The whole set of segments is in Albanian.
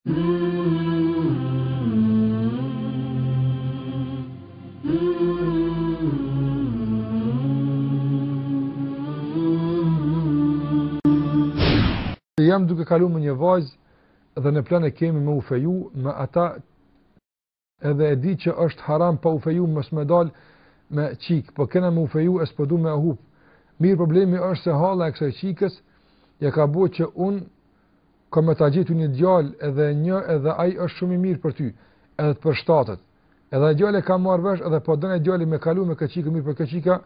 Jam duke kalu me një vajzë dhe në plan e kemi me u feju me ata, edhe e di që është haram pa u feju mos me dal me qik, po kena me u feju e s'po du me ahup. Mirë, problemi është se halla e kësaj qikës ja ka bo që unë ka me ta gjetu një djallë edhe ai është shumë i mirë për ty, edhe të për shtatët. Edhe djallë e ka marrë vesh edhe po dënë e djallë me kalu me këtë qikë mirë për këtë qika,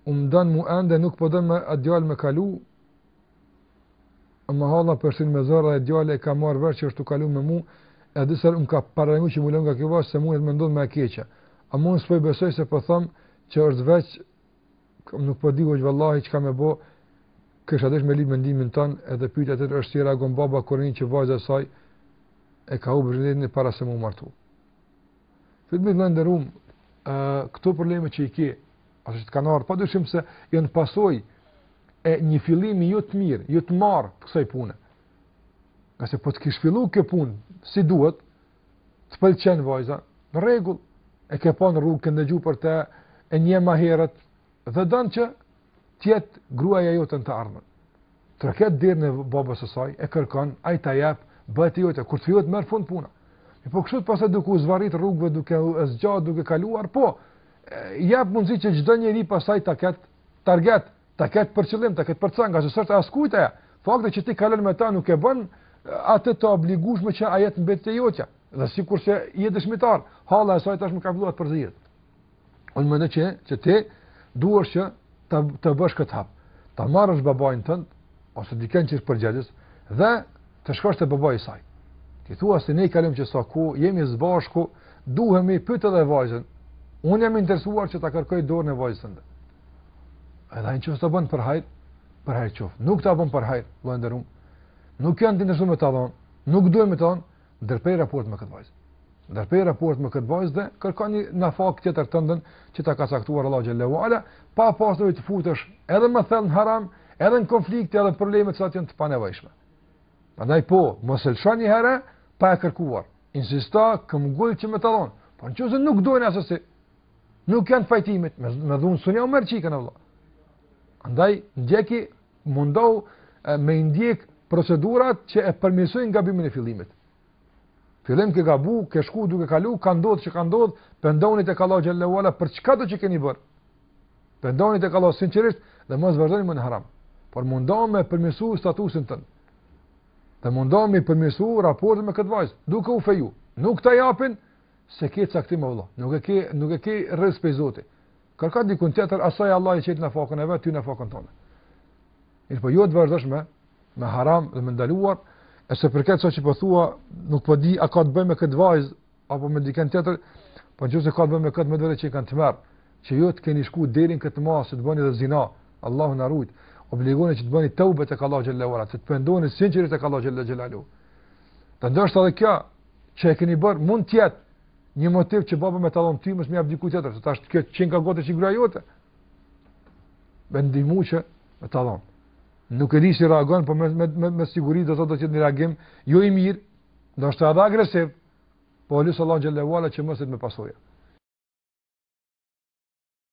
më dënë mu ende nuk po dënë me atë djallë me kalu, më halla përsin me zërë dhe djallë e ka marrë vesh që është të kalu me mu, edhe disër më ka parangu që mu lënë nga kjo se mu e të me ndodhë me e keqa. A mu nësë po i besoj se po thëmë që është veç, nuk po di që vallahi që ka me bo, kësha desh me lidh mendimin tënë, edhe pyetja tjetër është si reagon baba kur një që vajza e saj e ka humbur shëndetin para se mu martu. Filmi të nderuam, këto probleme që i ke, ose që të kanë ardhur, padyshim se janë pasojë e një fillimi jo të mirë, jo të marrë të kësaj pune. Qase po të kish filluar kjo punë si duhet, të pëlqen vajza, në rregull, e ke pa në rrugë, ke ndëgju për të, e një më herët, dhe don që tjetë gruaja jote në të ardhmen. Troket derën e babës së saj, e kërkon, ai ta jap, bëhet jote, kur të fillojë të merr fund puna. Po kështu pastaj duke u zvarrit rrugëve, duke u zgjat, duke kaluar, po jap mundësi që çdo njeri pastaj ta ketë target, ta ketë për qëllim, ta ketë për canga, se s'është askujt ajo. Fakti që ti kalon me ta nuk e bën atë të obligueshme që ajo të mbetet e jotja. Dhe sikurse je dëshmitar, halla e saj tash më ka filluar të përzihet. Unë mendoj që ti duhesh që të bësh këtë hap. Ta marrësh babain tënd ose dikën që është përgjegjës dhe të shkosh te babai i saj. Ti thua se ne kalojmë që sa ku jemi së bashku, duhemi pyet edhe vajzën. Unë jam interesuar që ta kërkoj dorën e vajzës tënde. Edhe ai çfarë bën për hajër qof. Nuk ta bën për hajër, vëllai nderuam. Nuk janë të interesuar me ta dhon, nuk duhem me ta dhon, ndërprej raport me këtë vajzë. Ndërprej raport me këtë vajzë dhe kërkoni në fakt tjetër tëndën që ta ka caktuar Allahu xhallahu ala, pa pasur të futesh edhe më thellë në haram, edhe në konflikte, edhe probleme që janë të panevojshme. Prandaj po, mos e lëshoni një herë pa e kërkuar. Insisto, këmbgul që më ta dhon. Po nëse nuk duhen asesi, nuk janë fajtimit, me dhun sunja u merr çikën Allah. Andaj ndjeki mundohu me ndjek procedurat që e përmirësojnë gabimin e fillimit. Fillim ke gabu, ke shku duke kalu, ka ndodhur që ka ndodhur, pendoni tek Allahu xhallahu ala për çka do që keni bërë. Pendoni tek Allahu sinqerisht dhe mos vazhdoni më në haram. Por mundohu me përmirësu statusin tënd. Dhe mundohu me përmirësu raportin me këtë vajzë, duke u feju. Nuk ta japin se ke caktim Allah. Nuk e ke rrezik pe Zotit. Kërka dikun tjetër, asaj Allah i qetë në fakën e vetë, ty në fakën tonë. Mirë po jo të vazhdosh me haram dhe me ndaluar, e se përket sa që po thua, nuk po di a ka të bëjë me këtë vajzë, apo me dikën tjetër, po nëse ka të bëjë me këtë me vërtet që kanë të merr, që jo të keni shku deri në këtë masë, të bëni edhe zina, Allahu na ruaj, obligoni që të bëni tauba tek Allahu xhallahu ala, të pendoni sinqerisht tek Allahu xhallahu. Të ndoshta edhe kjo që e keni bërë mund të jetë një motiv që baba me tallon ty mos më jap diku tjetër, se tash kjo që nga gotë që gruaja jote. Me ndihmu që me tallon. Nuk e di si reagon, po me siguri do të jetë një reagim jo i mirë, ndoshta edhe agresiv, po lutë Allahu xhallahu ala që mos të më pasojë.